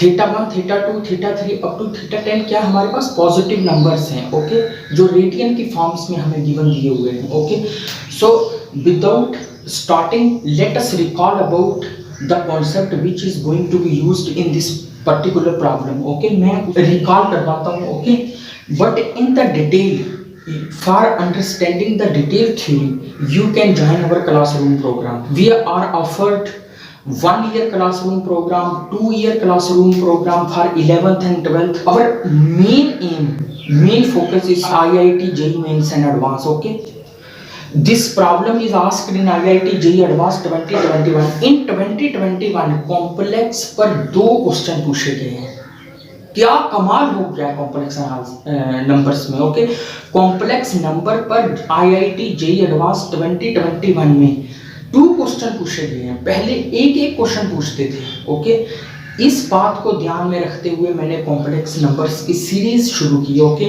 Theta 1, theta 2, theta 3 up to theta 10 क्या हमारे पास पॉजिटिव नंबर्स हैं, ओके, जो रेडियन की फॉर्म्स में हमें गिवन दिए हुए हैं, okay. So without starting let us recall about the concept which is going to be used in this particular problem, okay. मैं रिकॉल करवाता हूँ, okay, but in the detail for understanding the detailed theory you can join our classroom program. We are offered 1 year classroom program, 2 year classroom program for 11th and 12th. Our main focus is IIT JEE Mains and Advanced, okay. This problem is asked in IIT JEE Advanced 2021. In 2021 complex पर 2 question पूछे गए हैं। क्या कमाल हो गया complex numbers में, okay. Complex number पर IIT JEE Advanced 2021 में 2 क्वेश्चन पूछे गए हैं। पहले एक क्वेश्चन पूछते थे, ओके। इस बात को ध्यान में रखते हुए मैंने कॉम्प्लेक्स नंबर्स की सीरीज शुरू की, ओके।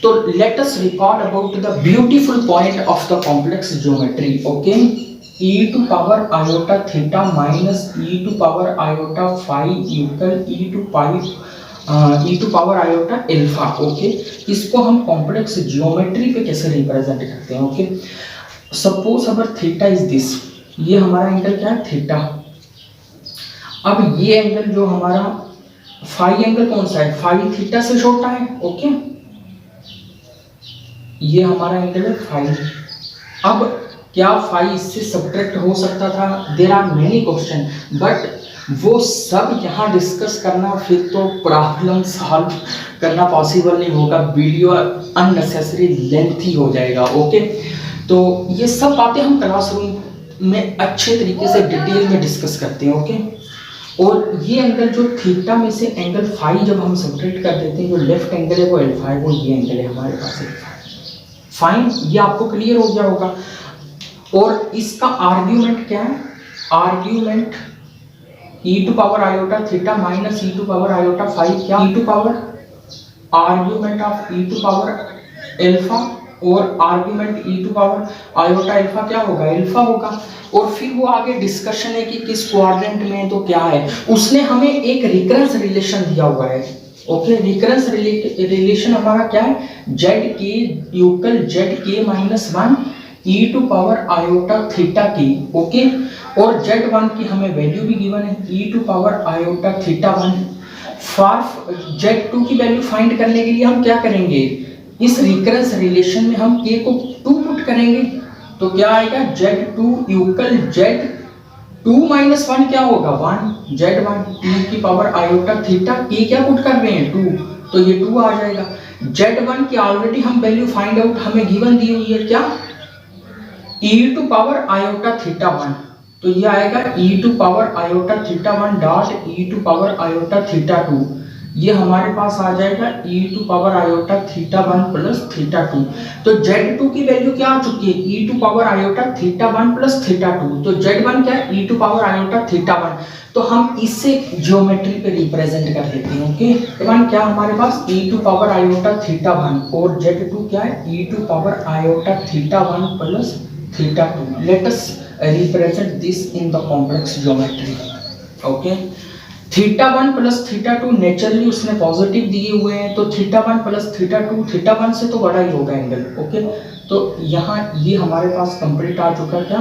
तो let us recall about the beautiful point of the complex geometry, okay. e to power iota theta minus e to power iota phi equal e to power iota alpha, okay. इसको हम complex geometry पे कैसे represent करते हैं, okay. Suppose अगर theta is this, ये हमारा angle क्या है, थीटा। अब ये एंगल जो हमारा फाई एंगल कौन सा है, फाई थीटा से छोटा है, ओके। ये हमारा एंगल है फाई। अब क्या फाई इससे सब्ट्रैक्ट हो सकता था? There are many question, but वो सब यहाँ डिस्कस करना फिर तो प्रॉब्लम सॉल्व करना पॉसिबल नहीं होगा, वीडियो अननेसेसरी लेंथी हो जाएगा, ओके। तो ये सब बातें हम क्लासरूम में अच्छे तरीके से डिटेल में डिस्कस करते हैं, ओके। और ये एंगल जो थीटा में से एंगल फाई जब हम सब्ट्रैक्ट कर देते हैं, जो लेफ्ट एंगल है वो एल्फा है, वो ये एंगल है हमारे पास फाइन। ये आपको क्लियर हो गया होगा। और इसका आर्ग्यूमेंट क्या है, argument e to power iota theta minus e to power iota phi, क्या e to power argument of e to power alpha, और argument e to power iota alpha क्या होगा, एल्फा होगा। और फिर वो आगे डिस्कशन है कि किस क्वाड्रेंट में तो क्या है। उसने हमें एक रिकरेंस रिलेशन दिया हुआ है, ओके। रिकरेंस रिलेशन हमारा क्या है, z k equal z k minus 1 e to power iota theta की, ओके। और z1 की हमें वैल्यू भी गिवन है e to power iota theta 1। For z2 की वैल्यू फाइंड करने के लिए हम क्या करेंगे, इस रिकरेंस रिलेशन में हम k को 2 पुट करेंगे, तो क्या आएगा z2 इक्वल z2 माइनस 1 क्या होगा 1, z1 e की पावर आयोटा थीटा, k क्या पुट कर रहे हैं 2, तो ये 2 आ जाएगा। z1 की ऑलरेडी हम वैल्यू फाइंड आउट हमें गिवन दी हुई है, क्या e to power iota theta 1, तो ये आएगा e to power iota theta 1 dot e to power iota theta 2, ये हमारे पास आ जाएगा e to power iota theta 1 plus theta 2। तो z2 की वैल्यू क्या आ चुकी है, e to power iota theta 1 plus theta 2, तो z1 क्या है e to power iota theta 1। तो हम इसे ज्योमेट्री पे रिप्रेजेंट कर देते हैं, ओके। z1 क्या हमारे पास e to power iota theta 1 और z2 क्या है e to power iota theta 1 plus theta 2। Let us represent this in the complex geometry, okay। Theta 1 plus theta 2 naturally उसने पॉजिटिव दिए हुए हैं, तो थीटा 1 प्लस थीटा 2, थीटा 1 से तो बड़ा ही होगा एंगल, ओके। तो यहाँ ये हमारे पास कंप्लीट आ चुका क्या,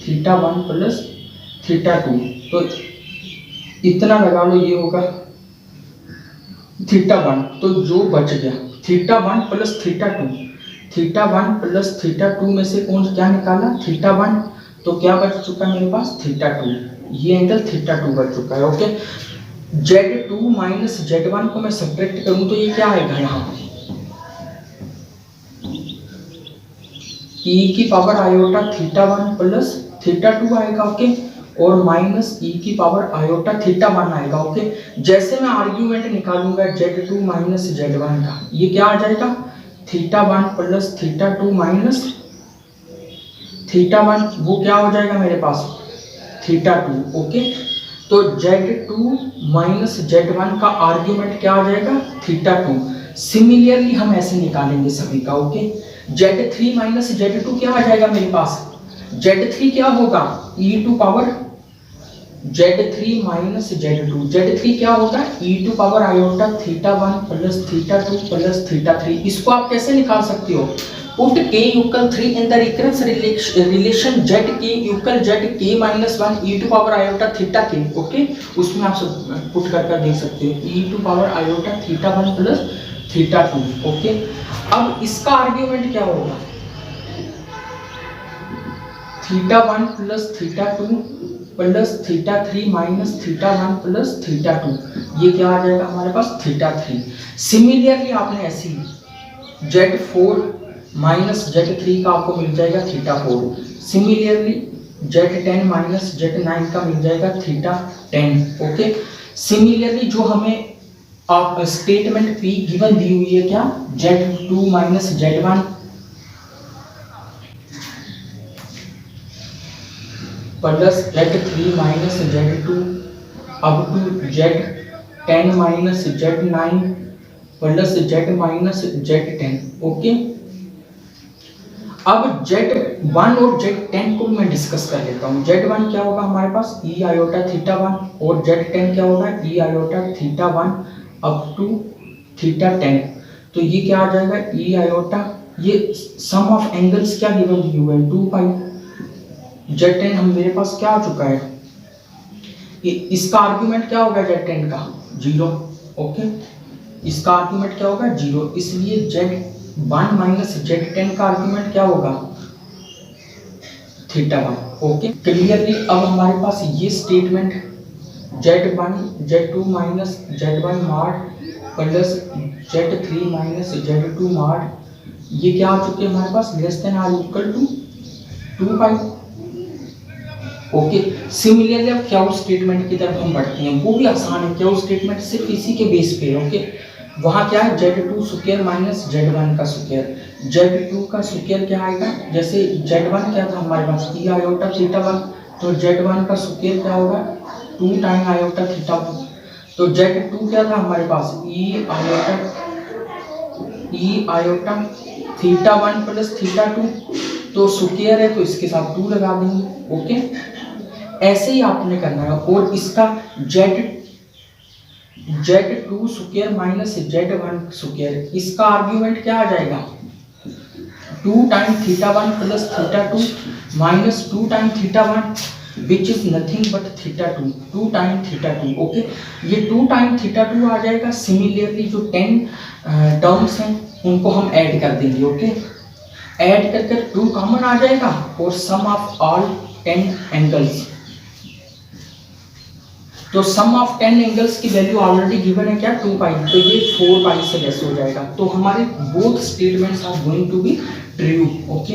थीटा 1 प्लस थीटा 2, तो इतना लगा लो, ये होगा थीटा 1। तो जो बच गया theta 1 plus theta 2, theta 1 plus theta 2 में से कौन क्या निकाला, थीटा 1, तो क्या बच चुका है मेरे पास थीटा 2, ये एंगल थीटा 2 बच चुका है, ओके। z2 माइनस z1 को मैं सब्ट्रैक्ट करूं तो ये क्या आएगा, यहाँ e की power iota theta 1 plus theta 2 आएगा, ओके। और माइनस e की पावर आयोटा थीटा 1 आएगा, ओके। जैसे मैं आर्ग्यूमेंट निकालूंगा z2 माइनस z1 का, ये क्या आ जाएगा, theta 1 plus theta 2 minus theta 1, वो क्या हो जाएगा मेरे पास थीटा 2, ओके। तो z2 माइनस z1 का आर्ग्यूमेंट क्या आ जाएगा, थीटा 2। सिमिलरली हम ऐसे निकालेंगे सभी का, ओके। z3 माइनस z2 क्या आ जाएगा मेरे पास, z3 क्या होगा e to power Z3 minus Z2, Z3 क्या होगा e to power iota theta 1 plus theta 2 plus theta 3। इसको आप कैसे निकाल सकते हो, put k equal 3 in the recurrence relation z k equal z k minus 1 e to power iota theta k। Okay, उसमें आप सब पुट करके देख सकते हो e to power iota theta 1 plus theta 2। Okay, अब इसका आर्ग्यूमेंट क्या होगा, theta 1 plus theta 2 plus theta 3 minus theta 1 plus theta 2, ये क्या आ जाएगा हमारे पास थीटा 3। सिमिलरली आपने ऐसी Z4 माइनस Z3 का आपको मिल जाएगा theta 4। Similarly Z10 minus Z9 का मिल जाएगा थीटा 10। ओके, सिमिलरली जो हमें आप स्टेटमेंट P गिवन दी हुई है क्या, Z2 minus Z1 plus Z3 minus Z2 अब to Z10 minus Z9 plus Z minus Z10। Okay, अब Z1 और Z10 को मैं डिस्कस कर लेता हूँ। Z1 क्या होगा हमारे पास e आयोटा थीटा 1 और Z10 क्या होगा e iota theta 1 up to theta 10। तो ये क्या आ जाएगा e आयोटा, ये सम ऑफ एंगल्स क्या गिवन दी हुआ है 2 पाई। Z10 हम मेरे पास क्या आ चुका है, इसका आर्गुमेंट क्या होगा Z10 का 0। ओके, इसका आर्गुमेंट क्या होगा 0, इसलिए Z1 माइनस Z10 का आर्गुमेंट क्या होगा थीटा 1। ओके, क्लियरली अब हमारे पास ये statement Z1 Z2 minus Z1 mod plus Z3 minus Z2 mod, ये क्या आ चुके हैं हमारे पास less than or equal to 2 pi. Okay, similarly अब क्या स्टेटमेंट की तरफ हम बढ़ते हैं, वो भी आसान है। क्या स्टेटमेंट सिर्फ इसी के बेस पे है। ओके, वहाँ क्या है Z2 स्क्वायर माइनस Z1 का स्क्वायर, Z2 का स्क्वायर क्या आएगा, जैसे Z1 क्या था हमारे पास e आयोटा थीटा 1, तो Z1 का स्क्वायर क्या होगा 2 टाइम आयोटा थीटा 1। तो Z2 क्या था हमारे पास e iota theta 1 plus theta 2, तो स्क्वायर है तो इसके साथ 2 लगा देंगे। ओके, ऐसे ही आपने करना है। और इसका Z2 square minus Z1 square, इसका आर्ग्यूमेंट क्या आ जाएगा 2 time theta 1 plus theta 2 minus 2 time theta 1 which is nothing but theta 2, 2 time theta 2। Okay, ये 2 टाइम थीटा 2 आ जाएगा। सिमिलरली जो 10 टर्म्स हैं उनको हम ऐड कर देंगे। ओके, ऐड करके 2 कॉमन आ जाएगा और सम ऑफ ऑल 10 एंगल्स, तो सम ऑफ 10 एंगल्स की वैल्यू ऑलरेडी गिवन है क्या 2 पाई, तो ये 4 पाई से लेस हो जाएगा। तो हमारे both statements are going to be true. Okay.